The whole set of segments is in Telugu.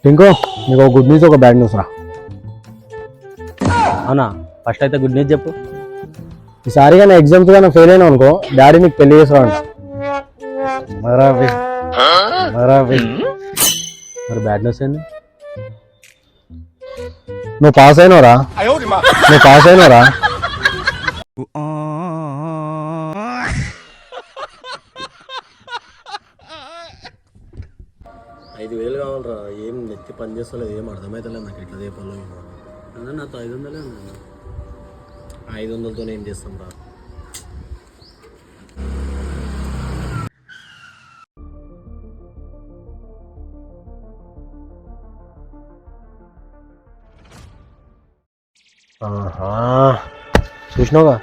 టింకో నీకు ఒక గుడ్ న్యూస్ ఒక బ్యాడ్ న్యూస్ రా. అవునా? ఫస్ట్ అయితే గుడ్ న్యూస్ చెప్పు. ఈసారిగా నా ఎగ్జామ్స్ కానీ ఫెయిల్ అయినా అనుకో డాడీ నీకు పెళ్లి చేస్తాడంట. మరి బ్యాడ్ న్యూస్ ఏంది? నువ్వు పాస్ అయినవరా? నువ్వు పాస్ అయినవరా? 5,000 కావాలరా. ఏం నెత్తి పని చేస్తలేదు, ఏం అర్థమవుతలేదు నాకు. ఎట్లా చెప్పాలో అన్న నాతో 500 ఉన్నాయి. 500తో ఏం చేస్తాం రా? చూసినావుగా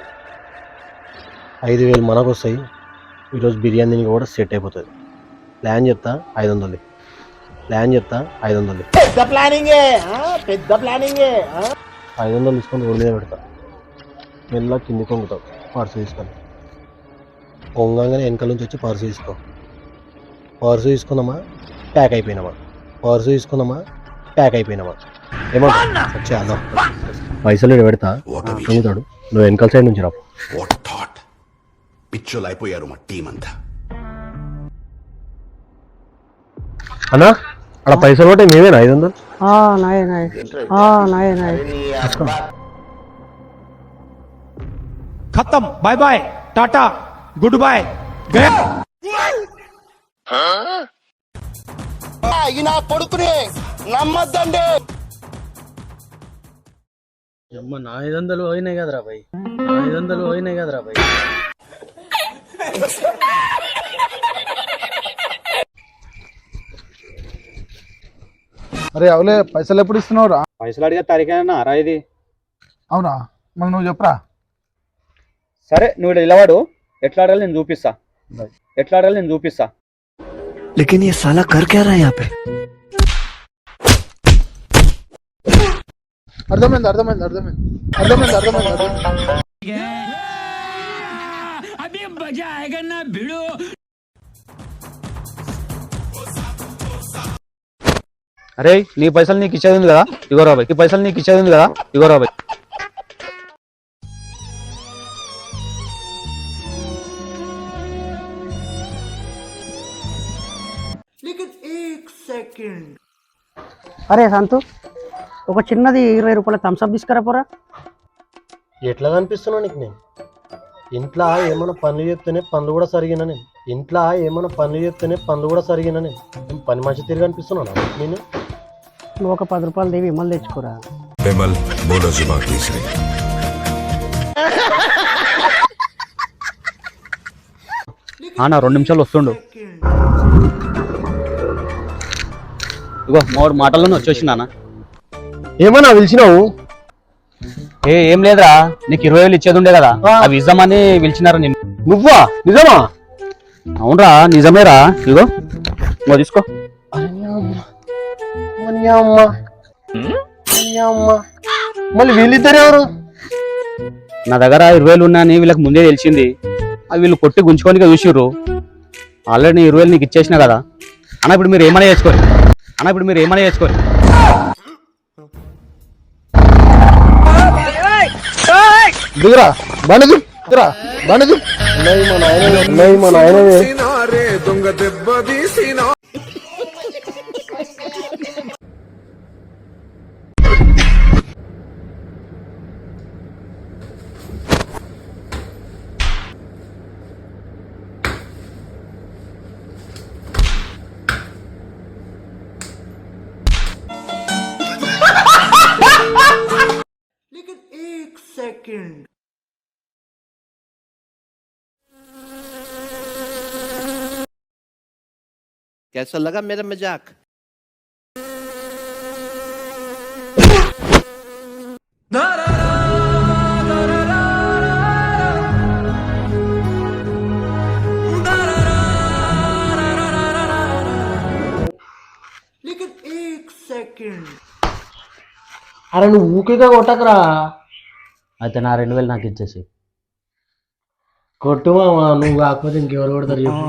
5,000 మనకు వస్తాయి. ఈరోజు బిర్యానీ కూడా సెట్ అయిపోతుంది. ప్లాన్ చెప్తా 500. ప్లాన్ చెప్తా 500. పెద్ద ప్లానింగే 500 తీసుకొని రోడ్డు మీద పెడతా. మెల్ల కింది కొంగుతావు పర్సు తీసుకొని. కొంగంగానే వెనకాల నుంచి వచ్చి పర్సు తీసుకో. పర్సు తీసుకున్నామా ప్యాక్ అయిపోయినామా? పర్సు తీసుకున్నామా ప్యాక్ అయిపోయినామా? ఏమన్నా వచ్చా పైసలు పెడతా కొంగుతాడు. నువ్వు వెనకాల సైడ్ నుంచి రా. పిచ్చోలు అయిపోయారు మా టీం అంతా. అన్నా అక్కడ పైసలు ఒకటి మేమేనా 500? खत्म, bye bye, tata, goodbye, गया। నా కొడుకుని నమ్మద్దండి. అమ్మ నా 500 పోయినాయి కదరా భయ్. 500 పోయినాయి కదరా భయ్. అరే అవలే పైసలు ఎప్పుడు ఇస్తున్నావు రా? పైసలు అడిగే తారీఖేనా రా ఇది? అవునా? మళ్ళీ నువ్వు చెప్పరా. సరే నువ్వు నిలవాడు. ఎట్లా ఆడాలి నేను చూపిస్తా. ఎట్లా ఆడాలి నేను చూపిస్తా. लेकिन ये साला कर क्या रहा है यहाँ पे? అర్థమైంది. अभी मजा आएगा ना भिड़ो। అరే నీ పైసలు నీకు ఇచ్చేది ఉంది కదా, ఇగో రా భయ్. ఈ పైసలు నీకు ఇచ్చేది ఉంది కదా, ఇగో రా భయ్. అరే సంతు, ఒక చిన్నది 20 రూపాయల థమ్స్అప్ తీసుకురా పోరా. ఎట్లా కనిపిస్తున్నా నీకు నేను? ఇంట్లో ఏమైనా పనులు చెప్తేనే పనులు కూడా సరిగినా నేను. ఇంట్లో ఏమైనా పనులు చెప్తేనే పనులు కూడా సరిగినా నేను. పని మంచి తిరిగి అనిపిస్తున్నాను నేను. నువ్వు ఒక 10 రూపాయలు దేవి విమల్ తెచ్చుకోరా. నా 2 నిమిషాలు వస్తుండు. ఇగో 3 మాటల్లోనే వచ్చేసిందా? ఏమన్నా పిలిచినావు? ఏం లేదురా, నీకు 20,000 ఇచ్చేది ఉండే కదా, అవి ఇద్దామని పిలిచినారా నేను. నువ్వా? నిజమా? అవునరా నిజమేరా. ఇగో నువ్వు తీసుకో. మళ్ళీ వీళ్ళిద్దరు ఎవరు? నా దగ్గర 20,000 ఉన్నాయని వీళ్ళకి ముందే తెలిసింది. అవి వీళ్ళు కొట్టి గుంజుకోనిగా చూసిర్రు. ఆల్రెడీ 20,000 నీకు ఇచ్చేసినా కదా అన్న. ఇప్పుడు మీరు ఏమైనా చేసుకోరు. దిగురా బండి దిగురా బండి మా నాయనవే. దొంగ దెబ్బ తీసిన कैसा लगा मेरा मजाक? అరే నువ్వు ఊకేగా కొట్టకరా. అయితే నా 2,000 నాకు ఇచ్చేసి. కొట్టు మామా, నువ్వు కాకపోతే ఇంకెవరు కొడతారు చెప్పు.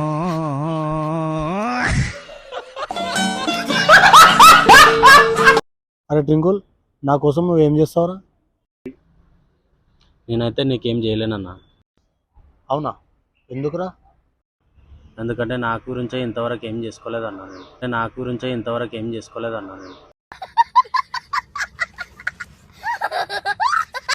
అరే ట్రింకుల్, నా కోసం నువ్వేం చేస్తావురా? నేనైతే నీకేం చేయలేనన్నా. అవునా, ఎందుకురా? ఎందుకంటే నా గురించే ఇంతవరకు ఏం చేసుకోలేదన్నా నేను.